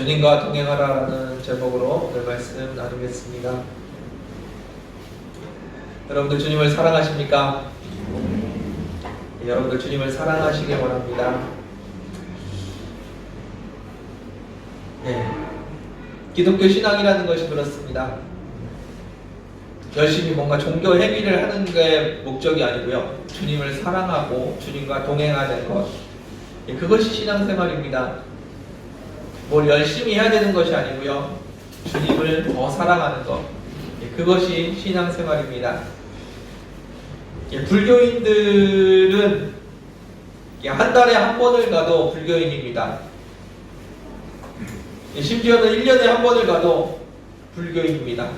주님과 동행하라라는 제목으로 오늘 말씀 나누겠습니다. 여러분들 주님을 사랑하십니까? 여러분들 주님을 사랑하시길 바랍니다. 기독교 신앙이라는 것이 그렇습니다. 열심히 뭔가 종교 행위를 하는 게 목적이 아니고요. 주님을 사랑하고 주님과 동행하는 것, 그것이 신앙생활입니다. 뭘 열심히 해야 되는 것이 아니고요. 주님을 더 사랑하는 것, 그것이 신앙생활입니다. 불교인들은 한 달에 한 번을 가도 불교인입니다. 심지어는 1년에 한 번을 가도 불교인입니다.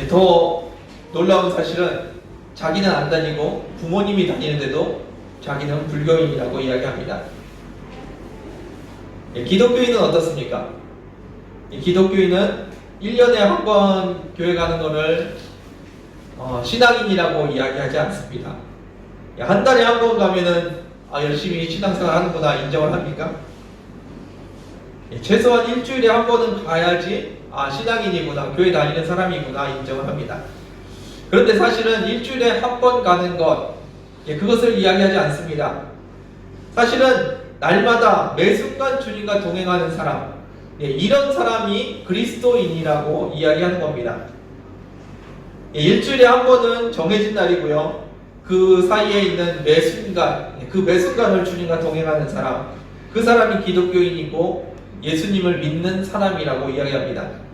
더 놀라운 사실은 자기는 안 다니고 부모님이 다니는데도 자기는 불교인이라고 이야기합니다. 기독교인은 어떻습니까? 기독교인은 1년에 한 번 교회 가는 것을 신앙인이라고 이야기하지 않습니다. 한 달에 한 번 가면은 열심히 신앙생활 하는구나 인정을 합니까? 최소한 일주일에 한 번은 가야지 신앙인이구나, 교회 다니는 사람이구나 인정을 합니다. 그런데 사실은 일주일에 한 번 가는 것, 그것을 이야기하지 않습니다. 사실은 날마다 매 순간 주님과 동행하는 사람, 이런 사람이 그리스도인이라고 이야기하는 겁니다. 일주일에 한 번은 정해진 날이고요. 그 사이에 있는 매 순간, 그 매 순간을 주님과 동행하는 사람, 그 사람이 기독교인이고 예수님을 믿는 사람이라고 이야기합니다.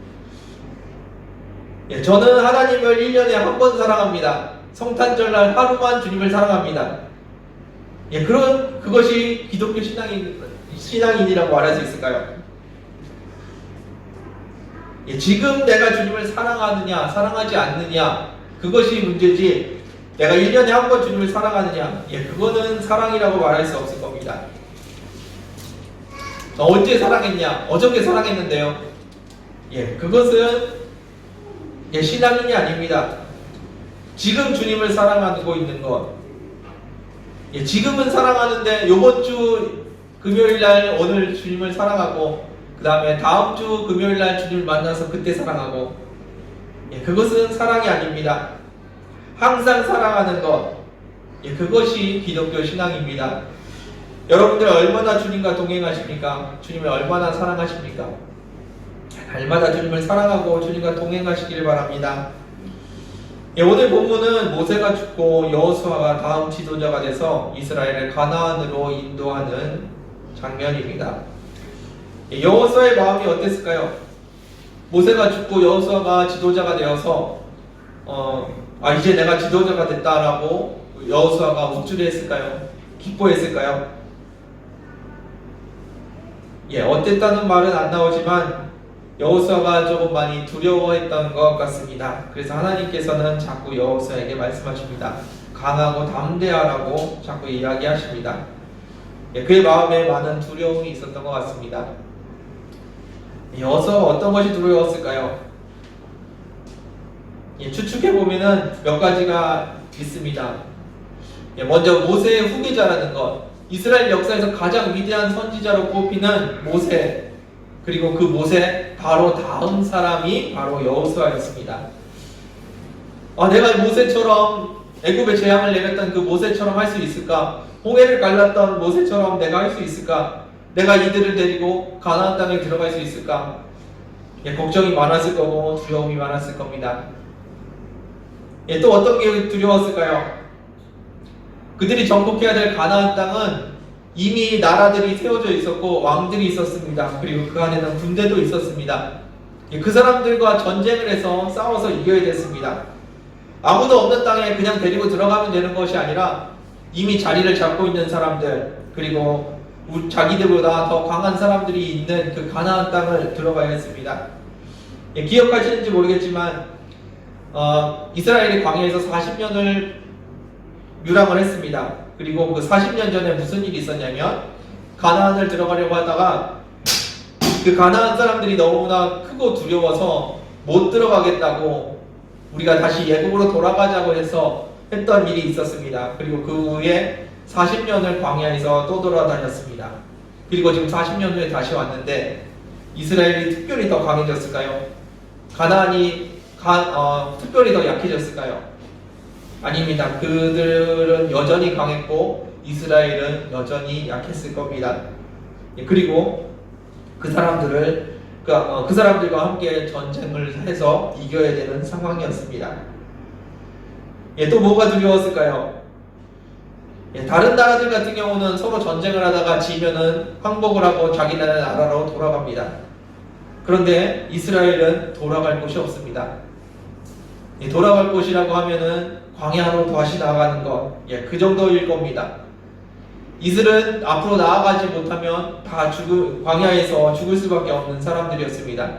저는 하나님을 1년에 한 번 사랑합니다. 성탄절날 하루만 주님을 사랑합니다. 그것이 기독교 신앙인이라고 말할 수 있을까요? 지금 내가 주님을 사랑하느냐 사랑하지 않느냐, 그것이 문제지 내가 1년에 한 번 주님을 사랑하느냐, 그거는 사랑이라고 말할 수 없을 겁니다. 언제 사랑했냐? 어저께 사랑했는데요. 그것은 신앙인이 아닙니다. 지금 주님을 사랑하고 있는 것, 지금은 사랑하는데 요번 주 금요일날 오늘 주님을 사랑하고 그 다음에 다음 주 금요일날 주님을 만나서 그때 사랑하고, 그것은 사랑이 아닙니다. 항상 사랑하는 것, 그것이 기독교 신앙입니다. 여러분들 얼마나 주님과 동행하십니까? 주님을 얼마나 사랑하십니까? 날마다 주님을 사랑하고 주님과 동행하시기를 바랍니다. 오늘 본문은 모세가 죽고 여호수아가 다음 지도자가 돼서 이스라엘을 가나안으로 인도하는 장면입니다. 여호수아의 마음이 어땠을까요? 모세가 죽고 여호수아가 지도자가 되어서 이제 내가 지도자가 됐다라고 여호수아가 우쭐했을까요? 기뻐했을까요? 어땠다는 말은 안 나오지만 여호수아가 조금 많이 두려워했던 것 같습니다. 그래서 하나님께서는 자꾸 여호수아에게 말씀하십니다. 강하고 담대하라고 자꾸 이야기하십니다. 그의 마음에 많은 두려움이 있었던 것 같습니다. 여호수아가 어떤 것이 두려웠을까요? 추측해보면 몇 가지가 있습니다. 먼저 모세의 후계자라는 것, 이스라엘 역사에서 가장 위대한 선지자로 꼽히는 모세, 그리고 그 모세 바로 다음 사람이 바로 여호수아였습니다. 내가 모세처럼 애굽에 재앙을 내렸던 그 모세처럼 할 수 있을까? 홍해를 갈랐던 모세처럼 내가 할 수 있을까? 내가 이들을 데리고 가나안 땅에 들어갈 수 있을까? 걱정이 많았을 거고 두려움이 많았을 겁니다. 또 어떤 게 두려웠을까요? 그들이 정복해야 될 가나안 땅은 이미 나라들이 세워져 있었고 왕들이 있었습니다. 그리고 그 안에는 군대도 있었습니다. 그 사람들과 전쟁을 해서 싸워서 이겨야 됐습니다. 아무도 없는 땅에 그냥 데리고 들어가면 되는 것이 아니라 이미 자리를 잡고 있는 사람들, 그리고 자기들보다 더 강한 사람들이 있는 그 가나안 땅을 들어가야 했습니다. 기억하시는지 모르겠지만 이스라엘이 광야에서 40년을 유랑을 했습니다. 그리고 그 40년 전에 무슨 일이 있었냐면 가나안을 들어가려고 하다가 그 가나안 사람들이 너무나 크고 두려워서 못 들어가겠다고 우리가 다시 애굽으로 돌아가자고 해서 했던 일이 있었습니다. 그리고 그 후에 40년을 광야에서 또 돌아다녔습니다. 그리고 지금 40년 후에 다시 왔는데 이스라엘이 특별히 더 강해졌을까요? 가나안이 특별히 더 약해졌을까요? 아닙니다. 그들은 여전히 강했고 이스라엘은 여전히 약했을 겁니다. 그리고 그 사람들과 함께 전쟁을 해서 이겨야 되는 상황이었습니다. 또 뭐가 두려웠을까요? 다른 나라들 같은 경우는 서로 전쟁을 하다가 지면은 항복을 하고 자기네 나라로 돌아갑니다. 그런데 이스라엘은 돌아갈 곳이 없습니다. 돌아갈 곳이라고 하면은 광야로 다시 나아가는 것, 그 정도일 겁니다. 이들은 앞으로 나아가지 못하면 다 광야에서 죽을 수밖에 없는 사람들이었습니다.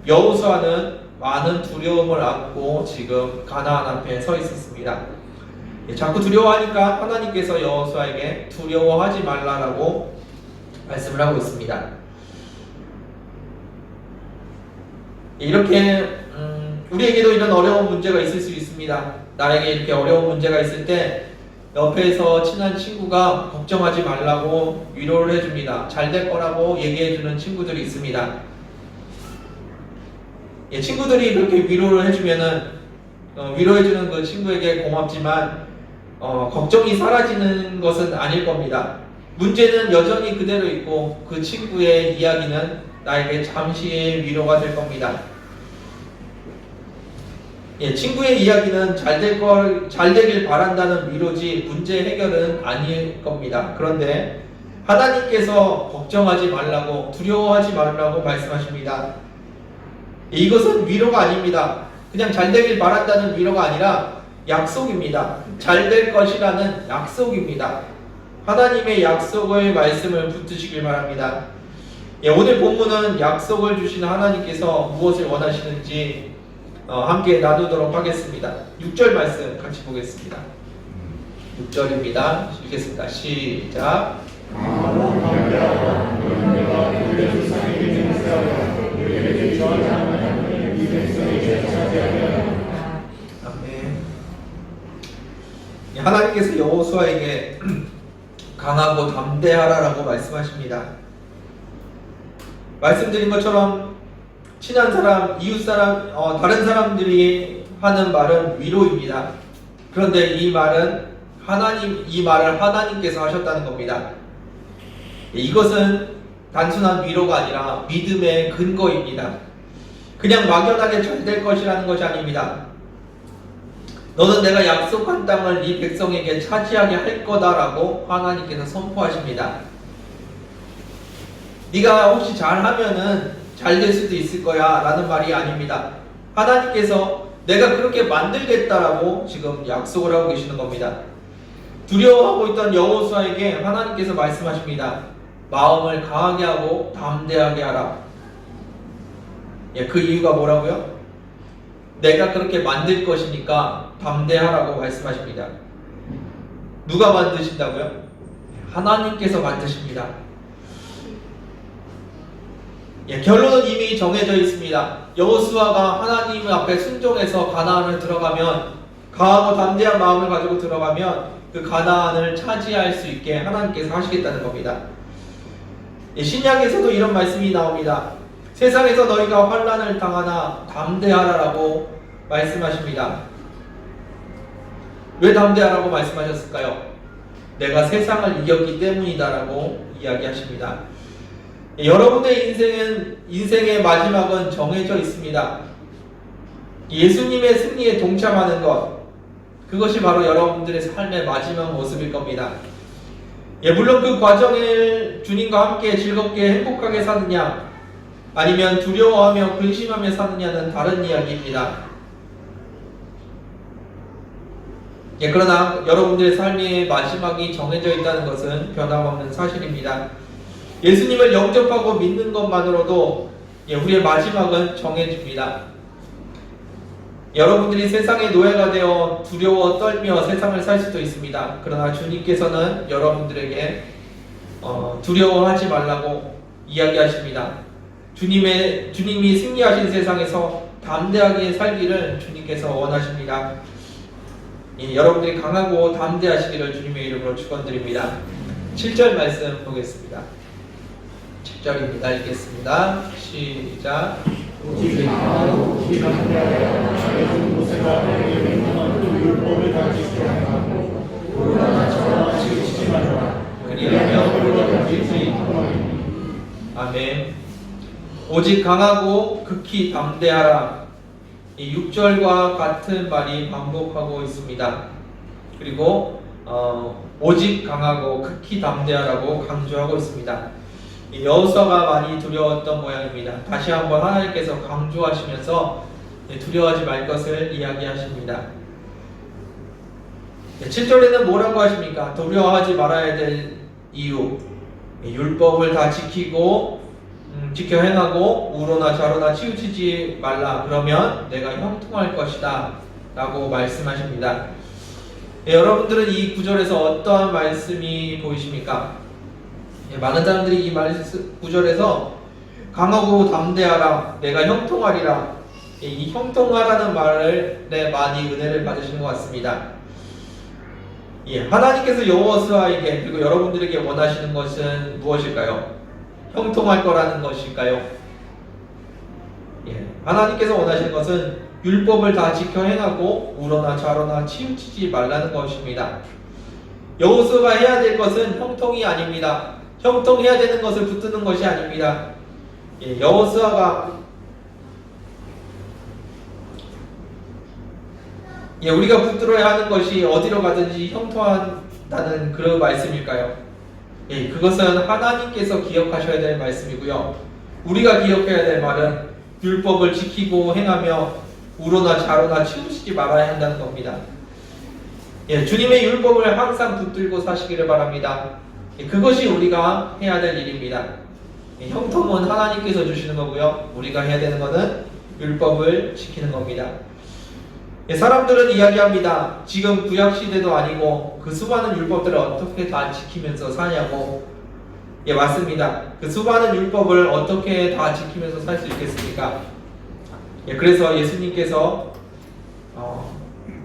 여호수아는 많은 두려움을 안고 지금 가나안 앞에 서 있었습니다. 자꾸 두려워하니까 하나님께서 여호수아에게 두려워하지 말라라고 말씀을 하고 있습니다. 이렇게 우리에게도 이런 어려운 문제가 있을 수 있습니다. 나에게 이렇게 어려운 문제가 있을 때 옆에서 친한 친구가 걱정하지 말라고 위로를 해줍니다. 잘 될 거라고 얘기해주는 친구들이 있습니다. 친구들이 그렇게 위로를 해주면은 위로해주는 그 친구에게 고맙지만 걱정이 사라지는 것은 아닐 겁니다. 문제는 여전히 그대로 있고 그 친구의 이야기는 나에게 잠시의 위로가 될 겁니다. 친구의 이야기는 잘 되길 바란다는 위로지 문제 해결은 아닐 겁니다. 그런데 하나님께서 걱정하지 말라고, 두려워하지 말라고 말씀하십니다. 이것은 위로가 아닙니다. 그냥 잘 되길 바란다는 위로가 아니라 약속입니다. 잘 될 것이라는 약속입니다. 하나님의 약속의 말씀을 붙드시길 바랍니다. 오늘 본문은 약속을 주신 하나님께서 무엇을 원하시는지 함께 나누도록 하겠습니다. 6절 말씀 같이 보겠습니다. 6절입니다. 읽겠습니다. 시작. 아멘. 하나님께서 여호수아에게 강하고 담대하라라고 말씀하십니다. 말씀드린 것처럼 친한 사람, 이웃 사람, 다른 사람들이 하는 말은 위로입니다. 그런데 이 말을 하나님께서 하셨다는 겁니다. 이것은 단순한 위로가 아니라 믿음의 근거입니다. 그냥 막연하게 잘 될 것이라는 것이 아닙니다. 너는 내가 약속한 땅을 이 백성에게 차지하게 할 거다라고 하나님께서 선포하십니다. 네가 혹시 잘하면은 잘 될 수도 있을 거야 라는 말이 아닙니다. 하나님께서 내가 그렇게 만들겠다라고 지금 약속을 하고 계시는 겁니다. 두려워하고 있던 여호수아에게 하나님께서 말씀하십니다. 마음을 강하게 하고 담대하게 하라. 그 이유가 뭐라고요? 내가 그렇게 만들 것이니까 담대하라고 말씀하십니다. 누가 만드신다고요? 하나님께서 만드십니다. 결론은 이미 정해져 있습니다. 여호수아가 하나님 앞에 순종해서 가나안을 들어가면, 강하고 담대한 마음을 가지고 들어가면 그 가나안을 차지할 수 있게 하나님께서 하시겠다는 겁니다. 신약에서도 이런 말씀이 나옵니다. 세상에서 너희가 환난을 당하나 담대하라라고 말씀하십니다. 왜 담대하라고 말씀하셨을까요? 내가 세상을 이겼기 때문이다라고 이야기하십니다. 여러분의 인생의 마지막은 정해져 있습니다. 예수님의 승리에 동참하는 것, 그것이 바로 여러분들의 삶의 마지막 모습일 겁니다. 물론 그 과정을 주님과 함께 즐겁게 행복하게 사느냐, 아니면 두려워하며 근심하며 사느냐는 다른 이야기입니다. 그러나 여러분들의 삶의 마지막이 정해져 있다는 것은 변함없는 사실입니다. 예수님을 영접하고 믿는 것만으로도 우리의 마지막은 정해집니다. 여러분들이 세상의 노예가 되어 두려워 떨며 세상을 살 수도 있습니다. 그러나 주님께서는 여러분들에게 두려워하지 말라고 이야기하십니다. 주님이 승리하신 세상에서 담대하게 살기를 주님께서 원하십니다. 여러분들이 강하고 담대하시기를 주님의 이름으로 축원드립니다. 7절 말씀 보겠습니다. 7절입니다. 읽겠습니다. 시작. 오직 강하고 오직 강대하여 잘해준 모세가 내게 명령한 그 율법을 다 지켜야 하고 그러나 저와 치우치지 말라. 그리하면 우리가 일주일 아멘. 오직 강하고 극히 담대하라. 이 6절과 같은 말이 반복하고 있습니다. 그리고 오직 강하고 극히 담대하라고 강조하고 있습니다. 여호수아가 많이 두려웠던 모양입니다. 다시 한번 하나님께서 강조하시면서 두려워하지 말 것을 이야기하십니다. 7절에는 뭐라고 하십니까? 두려워하지 말아야 될 이유, 율법을 다 지키고 지켜 행하고 우로나 좌로나 치우치지 말라. 그러면 내가 형통할 것이다 라고 말씀하십니다. 여러분들은 이 구절에서 어떠한 말씀이 보이십니까? 많은 사람들이 이 구절에서 강하고 담대하라, 내가 형통하리라, 이 형통하라는 말에 많이 은혜를 받으시는 것 같습니다. 하나님께서 여호수아에게 그리고 여러분들에게 원하시는 것은 무엇일까요? 형통할 거라는 것일까요? 하나님께서 원하시는 것은 율법을 다 지켜 행하고 우로나 좌로나 치우치지 말라는 것입니다. 여호수아가 해야 될 것은 형통이 아닙니다. 형통해야 되는 것을 붙드는 것이 아닙니다. 여호수아가 우리가 붙들어야 하는 것이 어디로 가든지 형통한다는 그런 말씀일까요? 그것은 하나님께서 기억하셔야 될 말씀이고요. 우리가 기억해야 될 말은 율법을 지키고 행하며 우로나 좌로나 치우치지 말아야 한다는 겁니다. 주님의 율법을 항상 붙들고 사시기를 바랍니다. 그것이 우리가 해야 될 일입니다. 형통은 하나님께서 주시는 거고요. 우리가 해야 되는 것은 율법을 지키는 겁니다. 사람들은 이야기합니다. 지금 구약시대도 아니고 그 수많은 율법들을 어떻게 다 지키면서 사냐고. 맞습니다. 그 수많은 율법을 어떻게 다 지키면서 살 수 있겠습니까? 그래서 예수님께서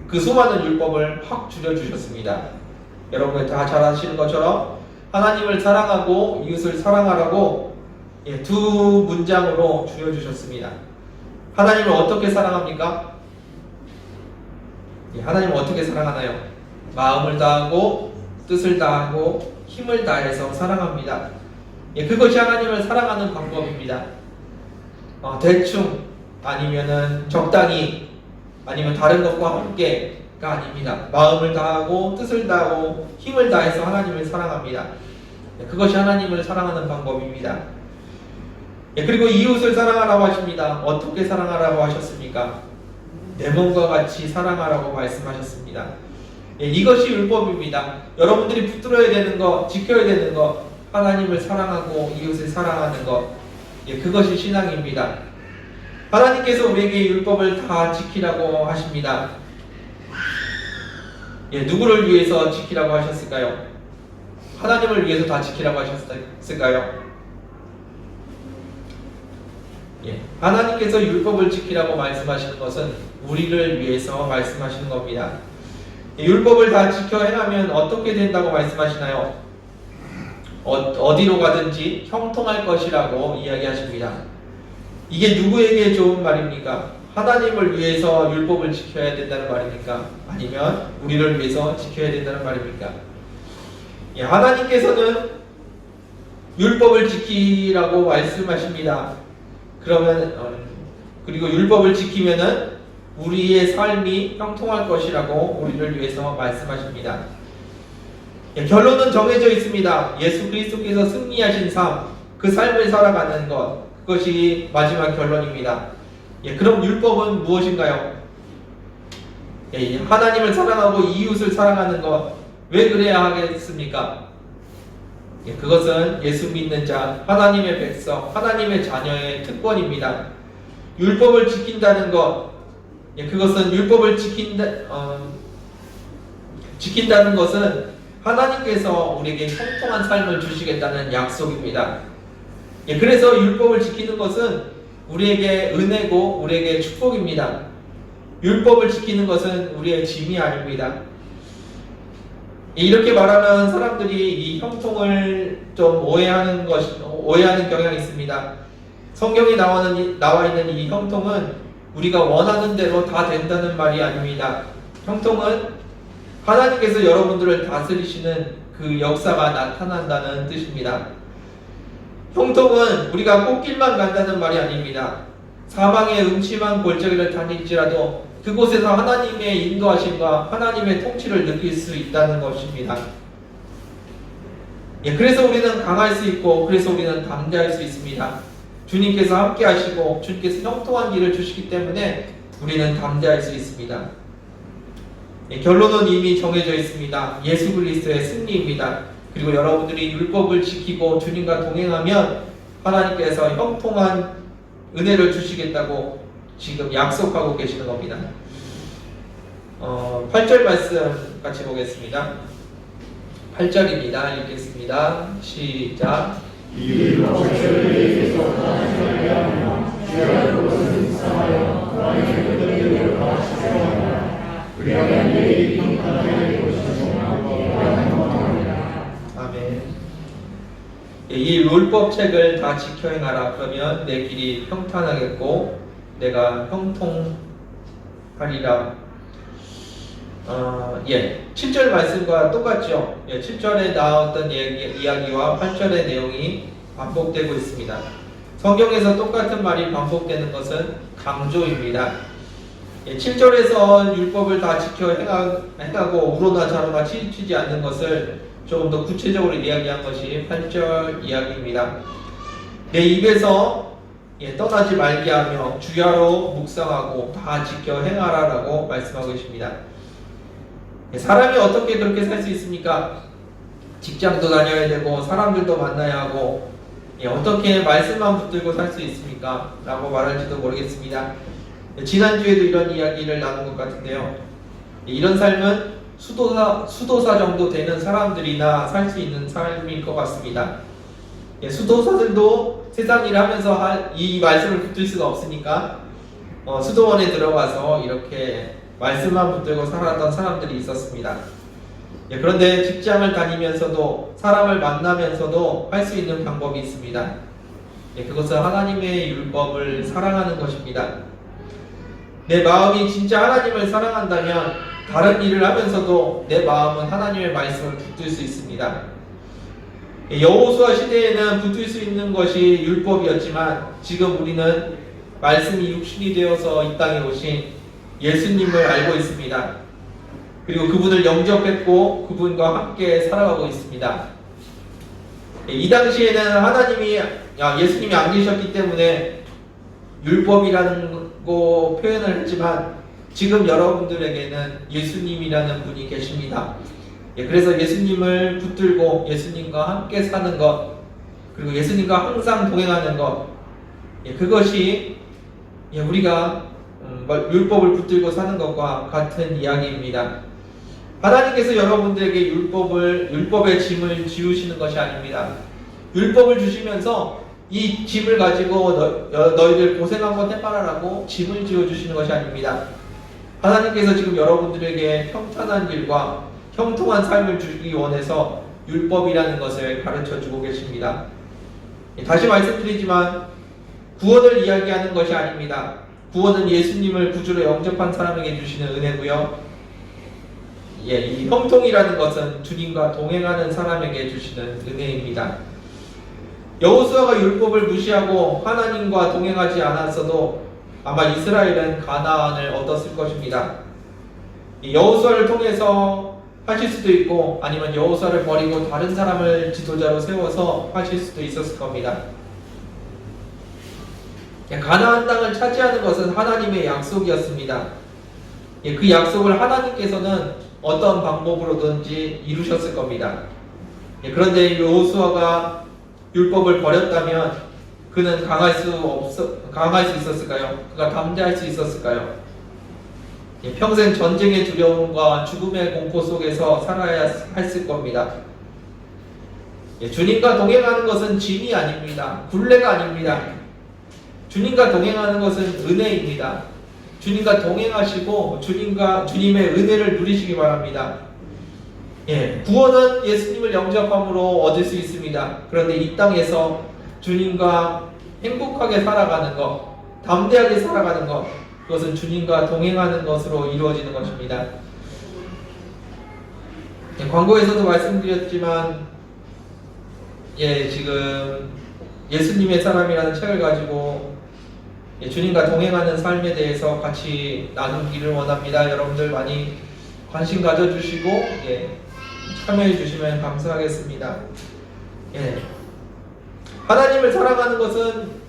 그 수많은 율법을 확 줄여주셨습니다. 여러분 다 잘 아시는 것처럼 하나님을 사랑하고 이웃을 사랑하라고 두 문장으로 줄여주셨습니다. 하나님을 어떻게 사랑합니까? 하나님을 어떻게 사랑하나요? 마음을 다하고 뜻을 다하고 힘을 다해서 사랑합니다. 그것이 하나님을 사랑하는 방법입니다. 대충 아니면은 적당히 아니면 다른 것과 함께가 아닙니다. 마음을 다하고 뜻을 다하고 힘을 다해서 하나님을 사랑합니다. 그것이 하나님을 사랑하는 방법입니다. 그리고 이웃을 사랑하라고 하십니다. 어떻게 사랑하라고 하셨습니까? 내 몸과 같이 사랑하라고 말씀하셨습니다. 이것이 율법입니다. 여러분들이 붙들어야 되는 것, 지켜야 되는 것, 하나님을 사랑하고 이웃을 사랑하는 것, 그것이 신앙입니다. 하나님께서 우리에게 율법을 다 지키라고 하십니다. 누구를 위해서 지키라고 하셨을까요? 하나님을 위해서 다 지키라고 하셨을까요? 하나님께서 율법을 지키라고 말씀하시는 것은 우리를 위해서 말씀하시는 겁니다. 율법을 다 지켜 행하면 어떻게 된다고 말씀하시나요? 어디로 가든지 형통할 것이라고 이야기하십니다. 이게 누구에게 좋은 말입니까? 하나님을 위해서 율법을 지켜야 된다는 말입니까? 아니면 우리를 위해서 지켜야 된다는 말입니까? 하나님께서는 율법을 지키라고 말씀하십니다. 그리고 율법을 지키면은 우리의 삶이 형통할 것이라고 우리를 위해서 말씀하십니다. 결론은 정해져 있습니다. 예수 그리스도께서 승리하신 삶, 그 삶을 살아가는 것, 그것이 마지막 결론입니다. 그럼 율법은 무엇인가요? 하나님을 사랑하고 이웃을 사랑하는 것, 왜 그래야 하겠습니까? 그것은 예수 믿는 자, 하나님의 백성, 하나님의 자녀의 특권입니다. 율법을 지킨다는 것, 그것은 율법을 지킨다는 것은 하나님께서 우리에게 형통한 삶을 주시겠다는 약속입니다. 그래서 율법을 지키는 것은 우리에게 은혜고 우리에게 축복입니다. 율법을 지키는 것은 우리의 짐이 아닙니다. 이렇게 말하면 사람들이 이 형통을 좀 오해하는 경향이 있습니다. 성경에 나와 있는 이 형통은 우리가 원하는 대로 다 된다는 말이 아닙니다. 형통은 하나님께서 여러분들을 다스리시는 그 역사가 나타난다는 뜻입니다. 형통은 우리가 꽃길만 간다는 말이 아닙니다. 사망의 음침한 골짜기를 다닐지라도 그곳에서 하나님의 인도하심과 하나님의 통치를 느낄 수 있다는 것입니다. 그래서 우리는 강할 수 있고, 그래서 우리는 담대할 수 있습니다. 주님께서 함께 하시고 주님께서 형통한 길을 주시기 때문에 우리는 담대할 수 있습니다. 결론은 이미 정해져 있습니다. 예수 그리스도의 승리입니다. 그리고 여러분들이 율법을 지키고 주님과 동행하면 하나님께서 형통한 은혜를 주시겠다고 지금 약속하고 계시는 겁니다. 8절 말씀 같이 보겠습니다. 8절입니다. 읽겠습니다. 시작. 이 법을 예수께서 하나님을 위하여 주의 그것을 묵상하여 하나님의 그들을 바라시려니와 그리하면 내 일이 평탄하게 될 것이며 아멘. 이 율법책을 다 지켜 행하라. 그러면 내 길이 평탄하겠고 내가 형통하리라. 7절 말씀과 똑같죠. 7절에 나왔던 이야기와 8절의 내용이 반복되고 있습니다. 성경에서 똑같은 말이 반복되는 것은 강조입니다. 7절에서 율법을 다 지켜 행하고 우로나 좌로나 치우치지 않는 것을 조금 더 구체적으로 이야기한 것이 8절 이야기입니다. 내 입에서 떠나지 말게 하며 주야로 묵상하고 다 지켜 행하라라고 말씀하고 계십니다. 사람이 어떻게 그렇게 살 수 있습니까? 직장도 다녀야 되고 사람들도 만나야 하고 어떻게 말씀만 붙들고 살 수 있습니까? 라고 말할지도 모르겠습니다. 지난주에도 이런 이야기를 나눈 것 같은데요. 이런 삶은 수도사 정도 되는 사람들이나 살 수 있는 삶일 것 같습니다. 수도사들도 세상 일을 하면서 이 말씀을 붙들 수가 없으니까 수도원에 들어가서 이렇게 말씀만 붙들고 살았던 사람들이 있었습니다. 그런데 직장을 다니면서도 사람을 만나면서도 할 수 있는 방법이 있습니다. 그것은 하나님의 율법을 사랑하는 것입니다. 내 마음이 진짜 하나님을 사랑한다면 다른 일을 하면서도 내 마음은 하나님의 말씀을 붙들 수 있습니다. 여호수아 시대에는 붙들 수 있는 것이 율법이었지만 지금 우리는 말씀이 육신이 되어서 이 땅에 오신 예수님을 알고 있습니다. 그리고 그분을 영접했고 그분과 함께 살아가고 있습니다. 이 당시에는 하나님이 예수님이 안 계셨기 때문에 율법이라는 거 표현을 했지만 지금 여러분들에게는 예수님이라는 분이 계십니다. 그래서 예수님을 붙들고 예수님과 함께 사는 것, 그리고 예수님과 항상 동행하는 것, 그것이 우리가 율법을 붙들고 사는 것과 같은 이야기입니다. 하나님께서 여러분들에게 율법의 짐을 지우시는 것이 아닙니다. 율법을 주시면서 이 짐을 가지고 너희들 고생 한번 해봐라라고 짐을 지어주시는 것이 아닙니다. 하나님께서 지금 여러분들에게 평탄한 길과 형통한 삶을 주기 원해서 율법이라는 것을 가르쳐주고 계십니다. 다시 말씀드리지만 구원을 이야기하는 것이 아닙니다. 구원은 예수님을 구주로 영접한 사람에게 주시는 은혜고요. 이 형통이라는 것은 주님과 동행하는 사람에게 주시는 은혜입니다. 여호수아가 율법을 무시하고 하나님과 동행하지 않았어도 아마 이스라엘은 가나안을 얻었을 것입니다. 여호수아를 통해서 하실 수도 있고 아니면 여호수아를 버리고 다른 사람을 지도자로 세워서 하실 수도 있었을 겁니다. 가나안 땅을 차지하는 것은 하나님의 약속이었습니다. 그 약속을 하나님께서는 어떤 방법으로든지 이루셨을 겁니다. 그런데 여호수아가 율법을 버렸다면 그는 강할 수 있었을까요? 그가 담대할 수 있었을까요? 평생 전쟁의 두려움과 죽음의 공포 속에서 살아야 했을 겁니다. 주님과 동행하는 것은 짐이 아닙니다. 굴레가 아닙니다. 주님과 동행하는 것은 은혜입니다. 주님과 동행하시고 주님의 은혜를 누리시기 바랍니다. 구원은 예수님을 영접함으로 얻을 수 있습니다. 그런데 이 땅에서 주님과 행복하게 살아가는 것, 담대하게 살아가는 것, 그것은 주님과 동행하는 것으로 이루어지는 것입니다. 광고에서도 말씀드렸지만, 지금 예수님의 사람이라는 책을 가지고 주님과 동행하는 삶에 대해서 같이 나누기를 원합니다. 여러분들 많이 관심 가져주시고 참여해 주시면 감사하겠습니다. 하나님을 사랑하는 것은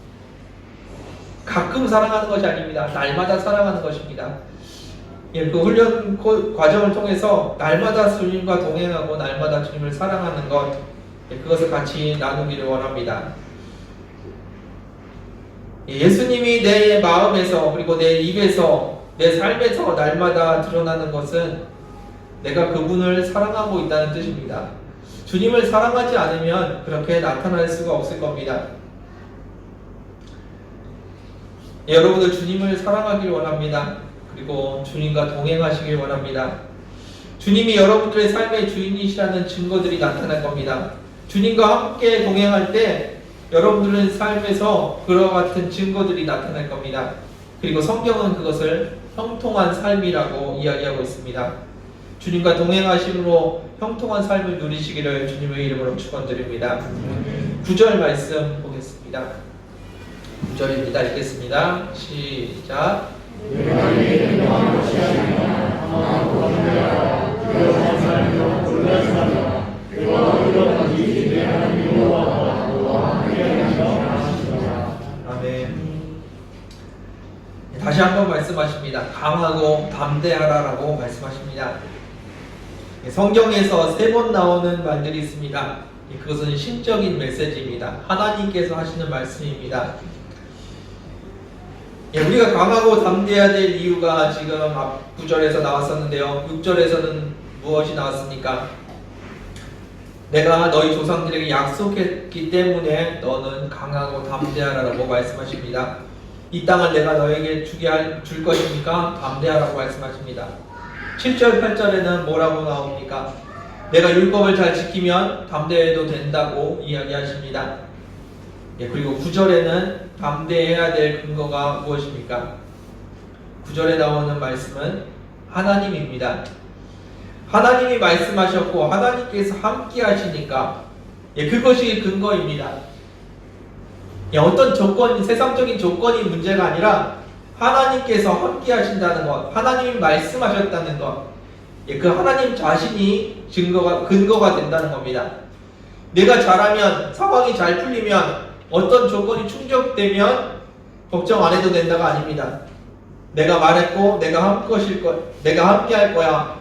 가끔 사랑하는 것이 아닙니다. 날마다 사랑하는 것입니다. 그 훈련 과정을 통해서 날마다 주님과 동행하고 날마다 주님을 사랑하는 것, 그것을 같이 나누기를 원합니다. 예수님이 내 마음에서 그리고 내 입에서 내 삶에서 날마다 드러나는 것은 내가 그분을 사랑하고 있다는 뜻입니다. 주님을 사랑하지 않으면 그렇게 나타날 수가 없을 겁니다. 여러분들 주님을 사랑하길 원합니다. 그리고 주님과 동행하시길 원합니다. 주님이 여러분들의 삶의 주인이시라는 증거들이 나타날 겁니다. 주님과 함께 동행할 때 여러분들의 삶에서 그와 같은 증거들이 나타날 겁니다. 그리고 성경은 그것을 형통한 삶이라고 이야기하고 있습니다. 주님과 동행하심으로 형통한 삶을 누리시기를 주님의 이름으로 축원드립니다. 9절 말씀 보겠습니다. 9절입니다. 읽겠습니다. 시작. 내가 이에게 명한 것이 아니라 하나님과 관계하라. 그러한 삶으로 놀라시라. 그와 의로운 이 내 하나님 여호와가 너와 함께하시라 하시니라. 아멘. 다시 한번 말씀하십니다. 강하고 담대하라라고 말씀하십니다. 성경에서 3번 나오는 말들이 있습니다. 그것은 신적인 메시지입니다. 하나님께서 하시는 말씀입니다. 우리가 강하고 담대해야 될 이유가 지금 앞 9절에서 나왔었는데요. 6절에서는 무엇이 나왔습니까? 내가 너희 조상들에게 약속했기 때문에 너는 강하고 담대하라고 말씀하십니다. 이 땅을 내가 너에게 줄 것이니까 담대하라고 말씀하십니다. 7절, 8절에는 뭐라고 나옵니까? 내가 율법을 잘 지키면 담대해도 된다고 이야기하십니다. 그리고 9절에는 담대해야 될 근거가 무엇입니까? 9절에 나오는 말씀은 하나님입니다. 하나님이 말씀하셨고 하나님께서 함께 하시니까 그것이 근거입니다. 어떤 조건, 세상적인 조건이 문제가 아니라 하나님께서 함께 하신다는 것, 하나님이 말씀하셨다는 것, 그 하나님 자신이 근거가 된다는 겁니다. 내가 잘하면, 상황이 잘 풀리면, 어떤 조건이 충족되면 걱정 안 해도 된다가 아닙니다. 내가 말했고 내가 함께 할 거야.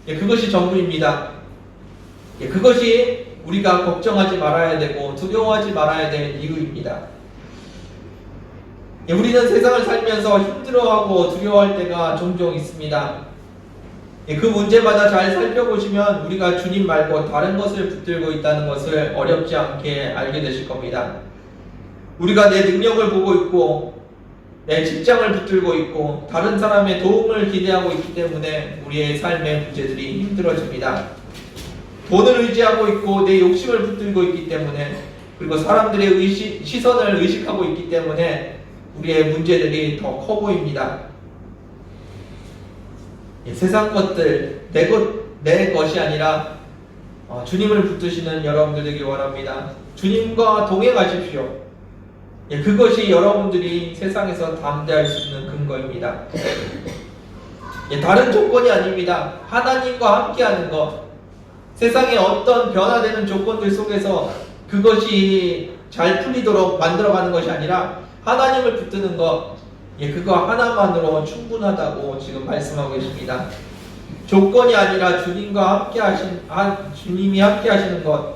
그것이 전부입니다. 그것이 우리가 걱정하지 말아야 되고 두려워하지 말아야 될 이유입니다. 우리는 세상을 살면서 힘들어하고 두려워할 때가 종종 있습니다. 그 문제마다 잘 살펴보시면 우리가 주님 말고 다른 것을 붙들고 있다는 것을 어렵지 않게 알게 되실 겁니다. 우리가 내 능력을 보고 있고 내 직장을 붙들고 있고 다른 사람의 도움을 기대하고 있기 때문에 우리의 삶의 문제들이 힘들어집니다. 돈을 의지하고 있고 내 욕심을 붙들고 있기 때문에, 그리고 사람들의 시선을 의식하고 있기 때문에 우리의 문제들이 더 커 보입니다. 세상 것들, 내 것이 아니라 주님을 붙드시는 여러분들 되길 원합니다. 주님과 동행하십시오. 그것이 여러분들이 세상에서 담대할 수 있는 근거입니다. 다른 조건이 아닙니다. 하나님과 함께하는 것, 세상의 어떤 변화되는 조건들 속에서 그것이 잘 풀리도록 만들어가는 것이 아니라 하나님을 붙드는 것, 그거 하나만으로 충분하다고 지금 말씀하고 계십니다. 조건이 아니라 주님과 주님이 함께 하시는 것,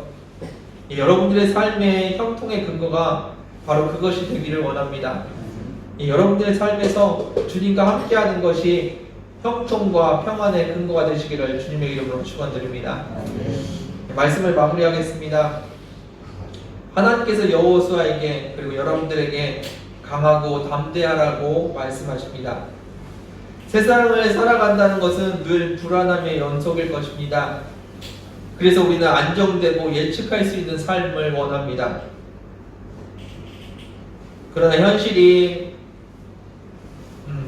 여러분들의 삶의 형통의 근거가 바로 그것이 되기를 원합니다. 여러분들의 삶에서 주님과 함께하는 것이 형통과 평안의 근거가 되시기를 주님의 이름으로 축원드립니다. 말씀을 마무리하겠습니다. 하나님께서 여호수아에게 그리고 여러분들에게 강하고 담대하라고 말씀하십니다. 세상을 살아간다는 것은 늘 불안함의 연속일 것입니다. 그래서 우리는 안정되고 예측할 수 있는 삶을 원합니다. 그러나 현실이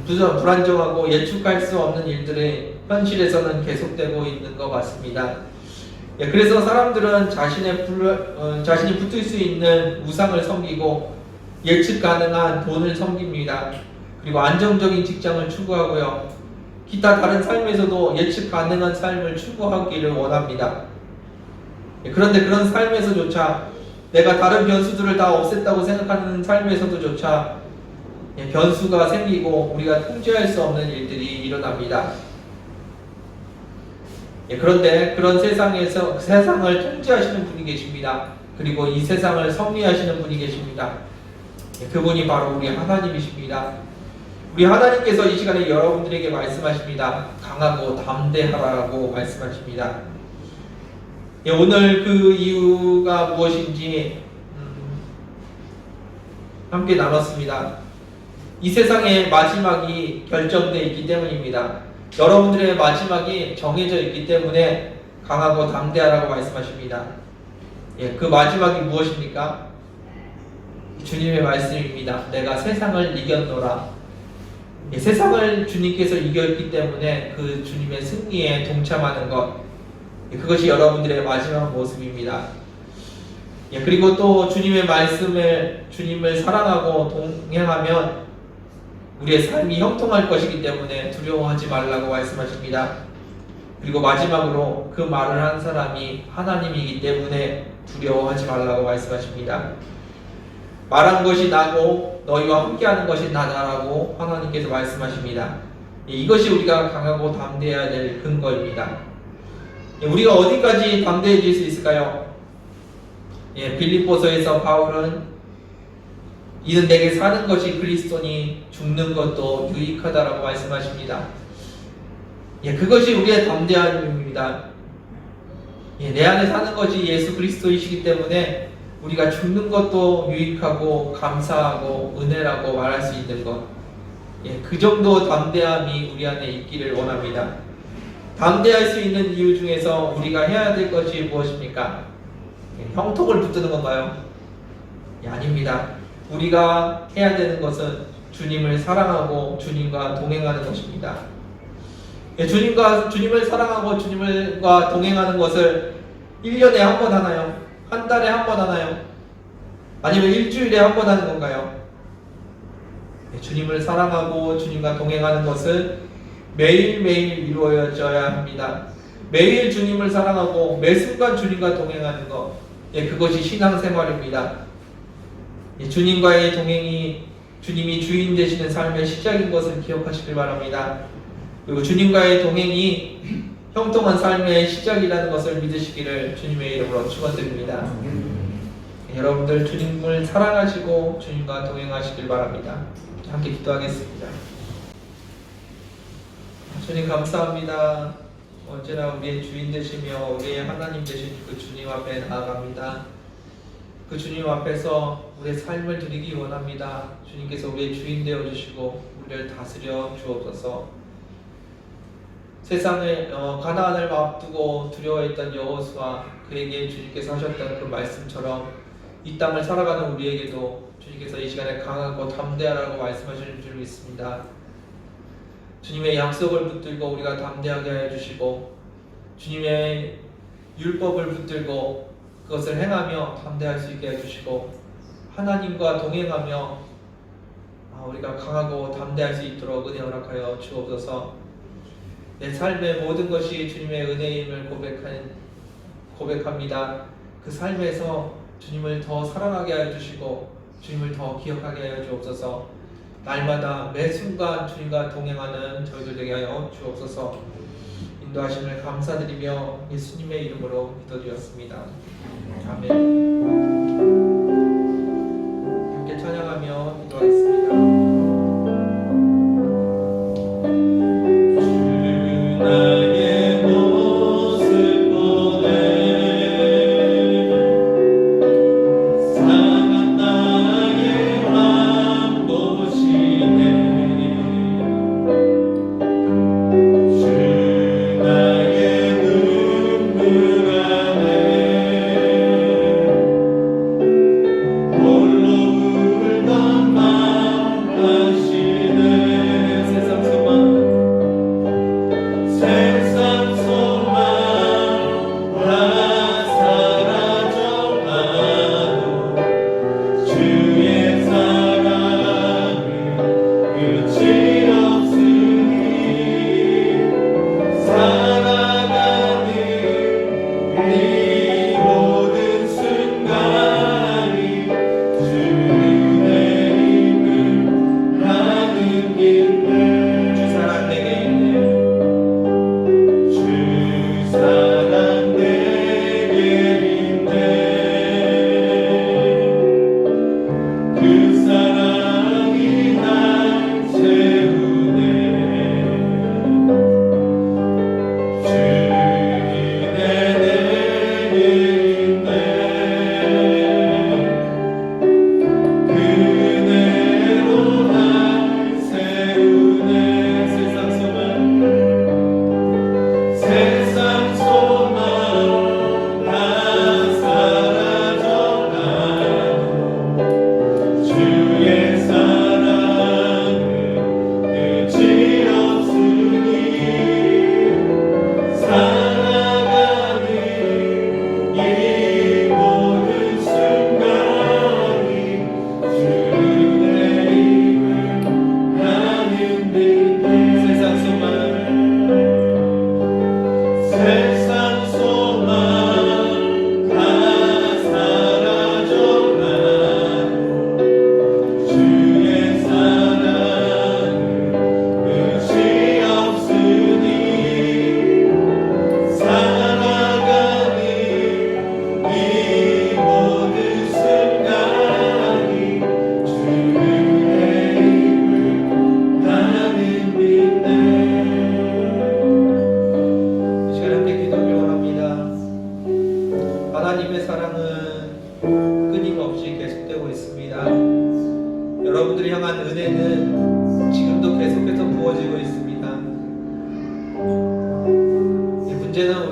불안정하고 예측할 수 없는 일들이 현실에서는 계속되고 있는 것 같습니다. 그래서 사람들은 자신이 붙을 수 있는 우상을 섬기고 예측 가능한 돈을 섬깁니다. 그리고 안정적인 직장을 추구하고요. 기타 다른 삶에서도 예측 가능한 삶을 추구하기를 원합니다. 그런데 그런 삶에서조차 내가 다른 변수들을 다 없앴다고 생각하는 삶에서도조차 변수가 생기고 우리가 통제할 수 없는 일들이 일어납니다. 그런데 그런 세상을 통제하시는 분이 계십니다. 그리고 이 세상을 섭리하시는 분이 계십니다. 그분이 바로 우리 하나님이십니다. 우리 하나님께서 이 시간에 여러분들에게 말씀하십니다. 강하고 담대하라고 말씀하십니다. 오늘 그 이유가 무엇인지 함께 나눴습니다. 이 세상의 마지막이 결정되어 있기 때문입니다. 여러분들의 마지막이 정해져 있기 때문에 강하고 담대하라고 말씀하십니다. 그 마지막이 무엇입니까? 주님의 말씀입니다. 내가 세상을 이겼노라. 세상을 주님께서 이겼기 때문에 그 주님의 승리에 동참하는 것, 그것이 여러분들의 마지막 모습입니다. 그리고 또 주님의 주님을 사랑하고 동행하면 우리의 삶이 형통할 것이기 때문에 두려워하지 말라고 말씀하십니다. 그리고 마지막으로 그 말을 한 사람이 하나님이기 때문에 두려워하지 말라고 말씀하십니다. 말한 것이 나고 너희와 함께하는 것이 나다라고 하나님께서 말씀하십니다. 이것이 우리가 강하고 담대해야 될 근거입니다. 우리가 어디까지 담대해질 수 있을까요? 빌립보서에서 바울은 이는 내게 사는 것이 그리스도니 죽는 것도 유익하다라고 말씀하십니다. 그것이 우리의 담대함입니다. 내 안에 사는 것이 예수 그리스도이시기 때문에 우리가 죽는 것도 유익하고 감사하고 은혜라고 말할 수 있는 것, 그 정도 담대함이 우리 안에 있기를 원합니다. 담대할 수 있는 이유 중에서 우리가 해야 될 것이 무엇입니까? 형통을 붙드는 건가요? 아닙니다. 우리가 해야 되는 것은 주님을 사랑하고 주님과 동행하는 것입니다. 주님을 사랑하고 주님과 동행하는 것을 1년에 한 번 하나요? 한 달에 한 번 하나요? 아니면 일주일에 한 번 하는 건가요? 주님을 사랑하고 주님과 동행하는 것은 매일매일 이루어져야 합니다. 매일 주님을 사랑하고 매 순간 주님과 동행하는 것, 그것이 신앙생활입니다. 주님과의 동행이 주님이 주인 되시는 삶의 시작인 것을 기억하시길 바랍니다. 그리고 주님과의 동행이 형통한 삶의 시작이라는 것을 믿으시기를 주님의 이름으로 축원드립니다. 여러분들 주님을 사랑하시고 주님과 동행하시길 바랍니다. 함께 기도하겠습니다. 주님 감사합니다. 언제나 우리의 주인 되시며 우리의 하나님 되신 그 주님 앞에 나아갑니다. 그 주님 앞에서 우리의 삶을 드리기 원합니다. 주님께서 우리의 주인 되어 주시고 우리를 다스려 주옵소서. 세상에 가나안을 앞두고 두려워했던 여호수아, 그에게 주님께서 하셨던 그 말씀처럼 이 땅을 살아가는 우리에게도 주님께서 이 시간에 강하고 담대하라고 말씀하시는 줄 믿습니다. 주님의 약속을 붙들고 우리가 담대하게 해주시고 주님의 율법을 붙들고 그것을 행하며 담대할 수 있게 해주시고 하나님과 동행하며 우리가 강하고 담대할 수 있도록 은혜 허락하여 주옵소서. 내 삶의 모든 것이 주님의 은혜임을 고백합니다. 그 삶에서 주님을 더 사랑하게 하여 주시고 주님을 더 기억하게 하여 주옵소서. 날마다 매 순간 주님과 동행하는 저희들 되게 하여 주옵소서. 인도하심을 감사드리며 예수님의 이름으로 기도드렸습니다. 아멘. 함께 찬양하며 기도하겠습니다. 나의 모습 보내 상한 나의 맘 보시네 주 나의 눈물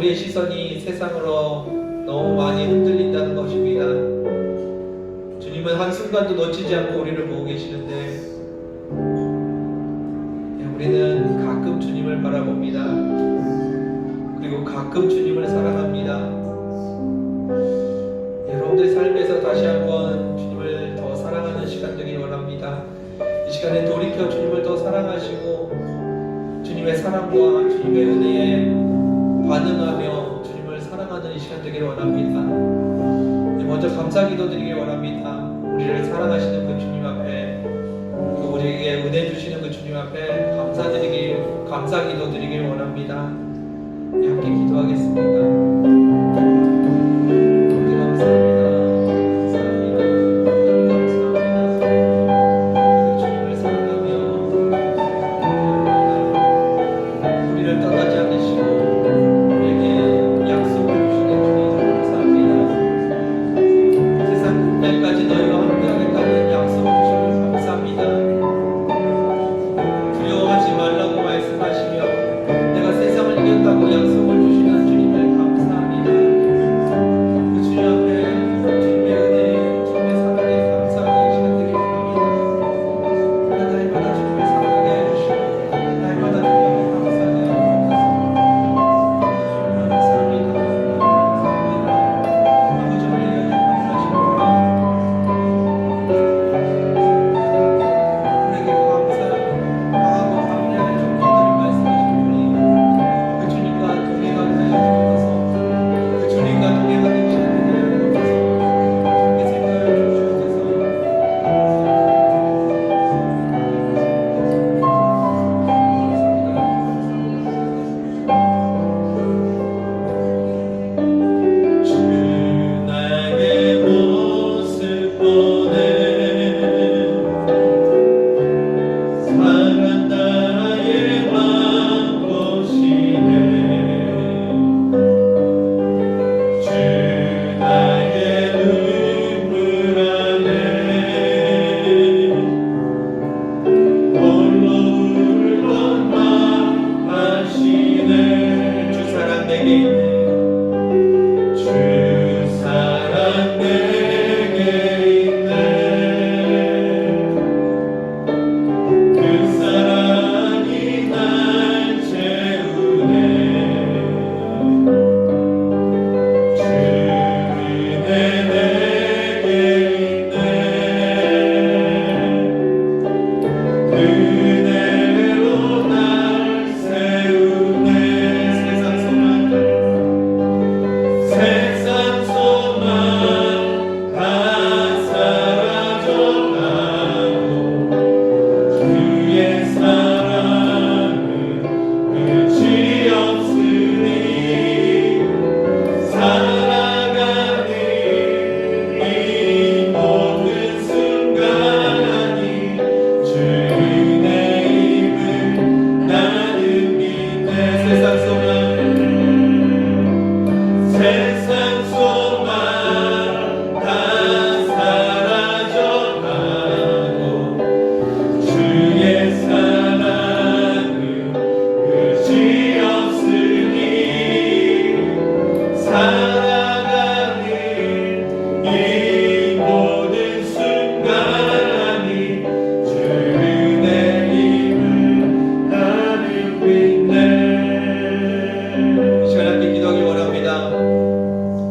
우리의 시선이 세상으로 너무 많이 흔들린다는 것입니다. 주님은 한순간도 놓치지 않고 우리를 보고 계시는데 우리는 가끔 주님을 바라봅니다. 그리고 가끔 주님을 사랑합니다. 여러분들의 삶에서 다시 한번 주님을 더 사랑하는 시간 되길 원합니다. 이 시간에 돌이켜 주님을 더 사랑하시고 주님의 사랑과 주님의 은혜에 반응하며 주님을 사랑하는 이 시간 되길 원합니다. 먼저 감사기도 드리길 원합니다. 우리를 사랑하시는 그 주님 앞에, 또 우리에게 은혜 주시는 그 주님 앞에 감사기도 드리길 원합니다. 함께 기도하겠습니다.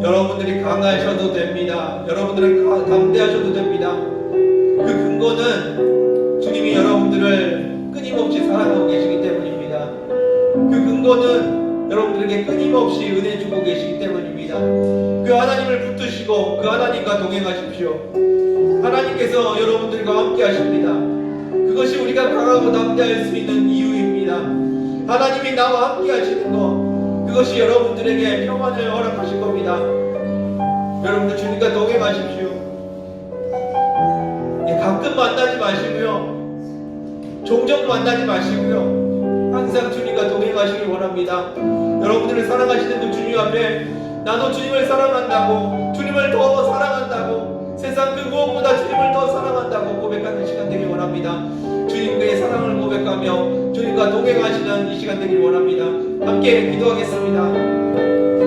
여러분들이 강하셔도 됩니다. 여러분들은 담대하셔도 됩니다. 그 근거는 주님이 여러분들을 끊임없이 사랑하고 계시기 때문입니다. 그 근거는 여러분들에게 끊임없이 은혜 주고 계시기 때문입니다. 그 하나님을 붙드시고 그 하나님과 동행하십시오. 하나님께서 여러분들과 함께 하십니다. 그것이 우리가 강하고 담대할 수 있는 이유입니다. 하나님이 나와 함께 하시는 것, 그것이 여러분들에게 평안을 허락하실 겁니다. 여러분들 주님과 동행하십시오. 가끔 만나지 마시고요, 종종 만나지 마시고요, 항상 주님과 동행하시길 원합니다. 여러분들을 사랑하시는 그 주님 앞에 나도 주님을 사랑한다고, 주님을 더 사랑한다고, 세상 그 무엇보다 주님을 더 사랑한다고 고백하는 시간 되길 원합니다. 주님의 사랑을 고백하며 주님과 동행하시는 이 시간 되길 원합니다. 함께 기도하겠습니다.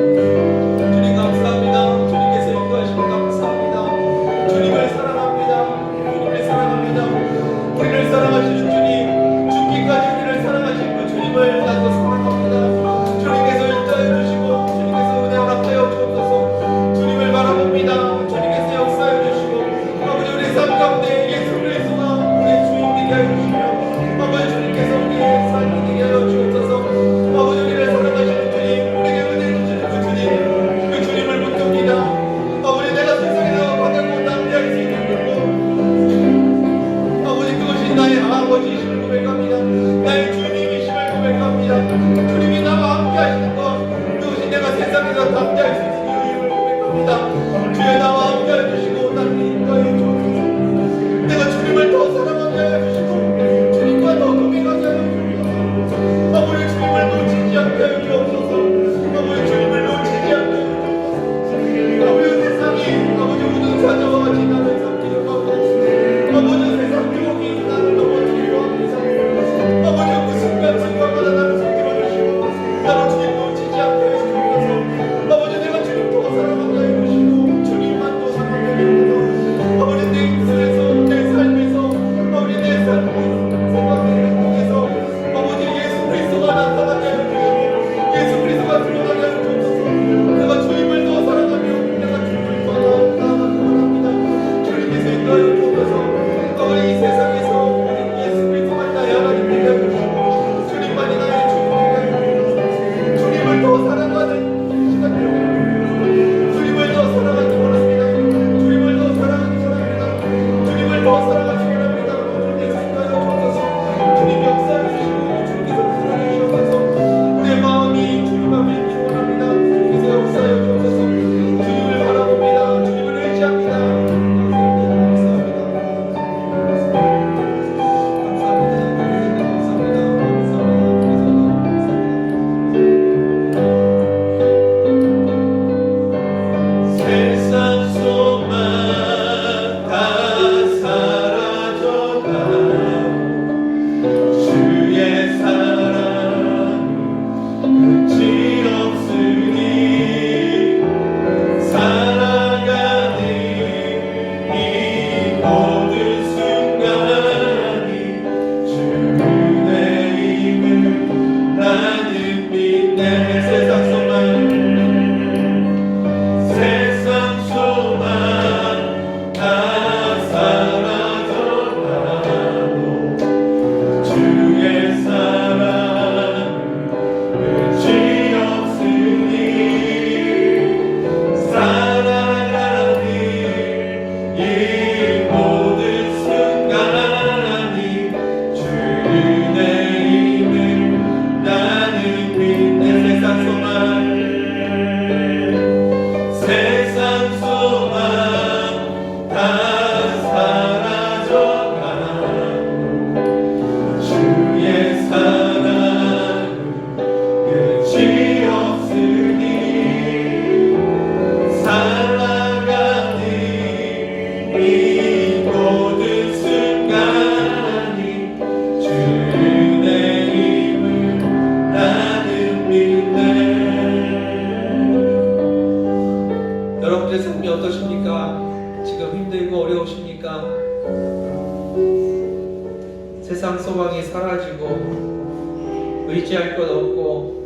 의지할 것 없고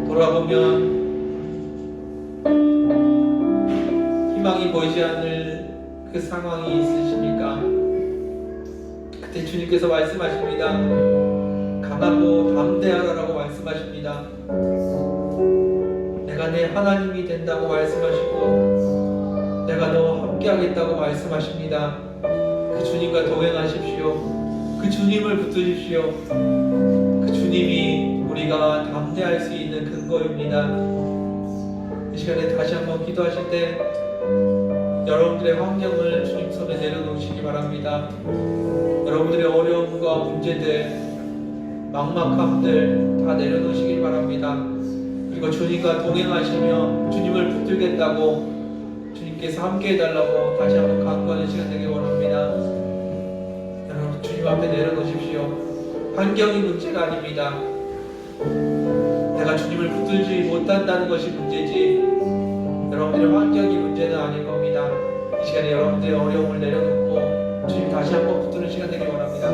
돌아보면 희망이 보이지 않을 그 상황이 있으십니까? 그때 주님께서 말씀하십니다. 강하고 담대하라고 말씀하십니다. 내가 내 하나님이 된다고 말씀하시고 내가 너와 함께 하겠다고 말씀하십니다. 그 주님과 동행하십시오. 그 주님을 붙드십시오. 그 주님이 우리가 담대할 수 있는 근거입니다. 이 시간에 다시 한번 기도하실 때 여러분들의 환경을 주님 손에 내려놓으시기 바랍니다. 여러분들의 어려움과 문제들, 막막함들 다 내려놓으시기 바랍니다. 그리고 주님과 동행하시며 주님을 붙들겠다고 주님께서 함께 해달라고 다시 한번 간구하는 시간 되길 원합니다. 여러분 주님 앞에 내려놓으십시오. 환경이 문제가 아닙니다. 내가 주님을 붙들지 못한다는 것이 문제지 여러분들의 환경이 문제는 아닐 겁니다. 이 시간에 여러분들의 어려움을 내려놓고 주님 다시 한번 붙드는 시간 되길 원합니다.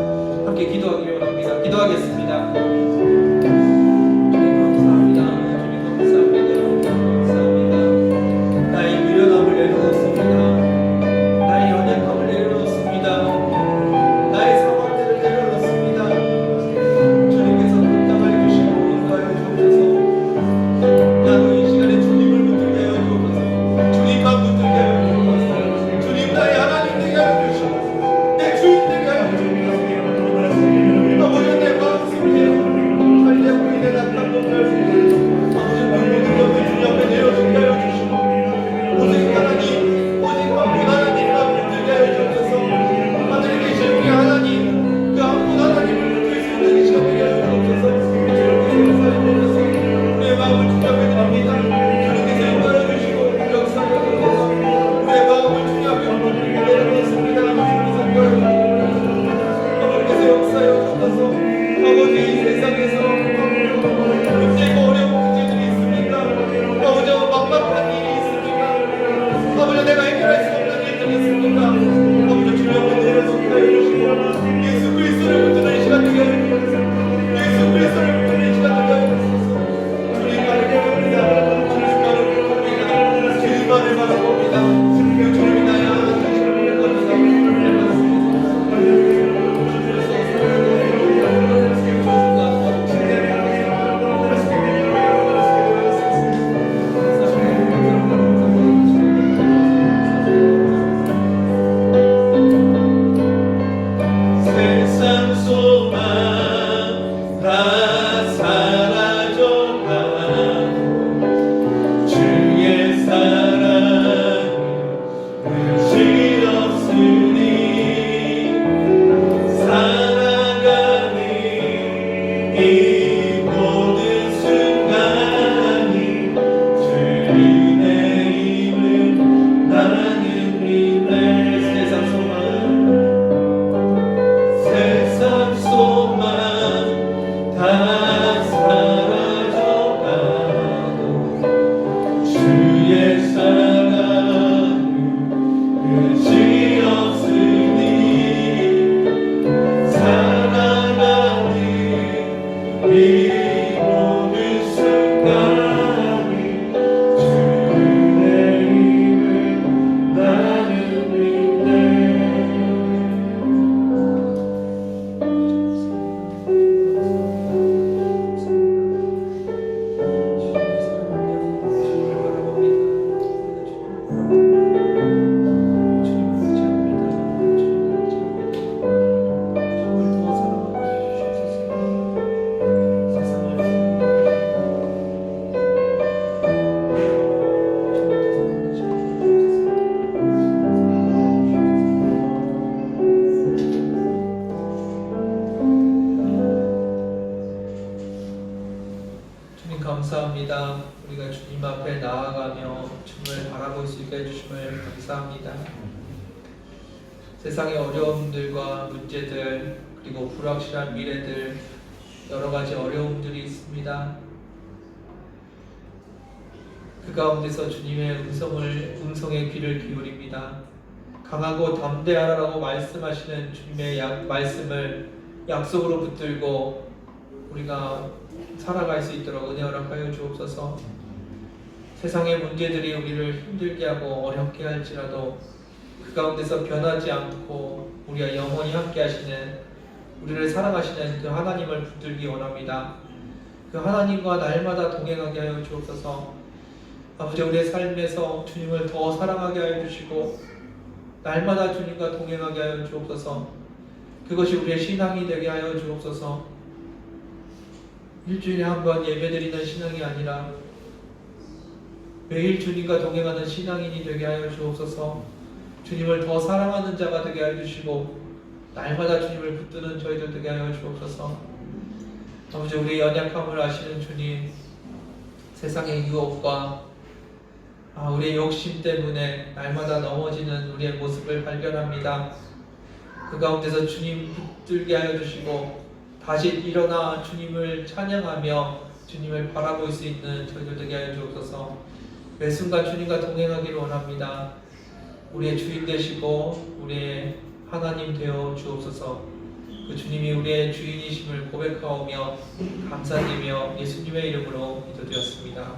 함께 기도하기 원합니다. 기도하겠습니다. 감사합니다. 우리가 주님 앞에 나아가며 주님을 바라볼 수 있게 해주심을 감사합니다. 세상의 어려움들과 문제들 그리고 불확실한 미래들 여러 가지 어려움들이 있습니다. 그 가운데서 주님의 음성에 귀를 기울입니다. 강하고 담대하라고 말씀하시는 주님의 말씀을 약속으로 붙들고 우리가 살아갈 수 있도록 은혜 허락하여 주옵소서. 세상의 문제들이 우리를 힘들게 하고 어렵게 할지라도 그 가운데서 변하지 않고 우리와 영원히 함께 하시는, 우리를 사랑하시는 그 하나님을 붙들기 원합니다. 그 하나님과 날마다 동행하게 하여 주옵소서. 아버지, 우리의 삶에서 주님을 더 사랑하게 하여 주시고 날마다 주님과 동행하게 하여 주옵소서. 그것이 우리의 신앙이 되게 하여 주옵소서. 일주일에 한 번 예배드리는 신앙이 아니라 매일 주님과 동행하는 신앙인이 되게 하여 주옵소서. 주님을 더 사랑하는 자가 되게 하여 주시고 날마다 주님을 붙드는 저희들 되게 하여 주옵소서. 아버지, 우리의 연약함을 아시는 주님, 세상의 유혹과 우리의 욕심 때문에 날마다 넘어지는 우리의 모습을 발견합니다. 그 가운데서 주님 붙들게 하여 주시고 다시 일어나 주님을 찬양하며 주님을 바라볼 수 있는 저희들 되게 하여 주옵소서. 매 순간 주님과 동행하기를 원합니다. 우리의 주인 되시고 우리의 하나님 되어 주옵소서. 그 주님이 우리의 주인이심을 고백하오며 감사드리며 예수님의 이름으로 기도드렸습니다.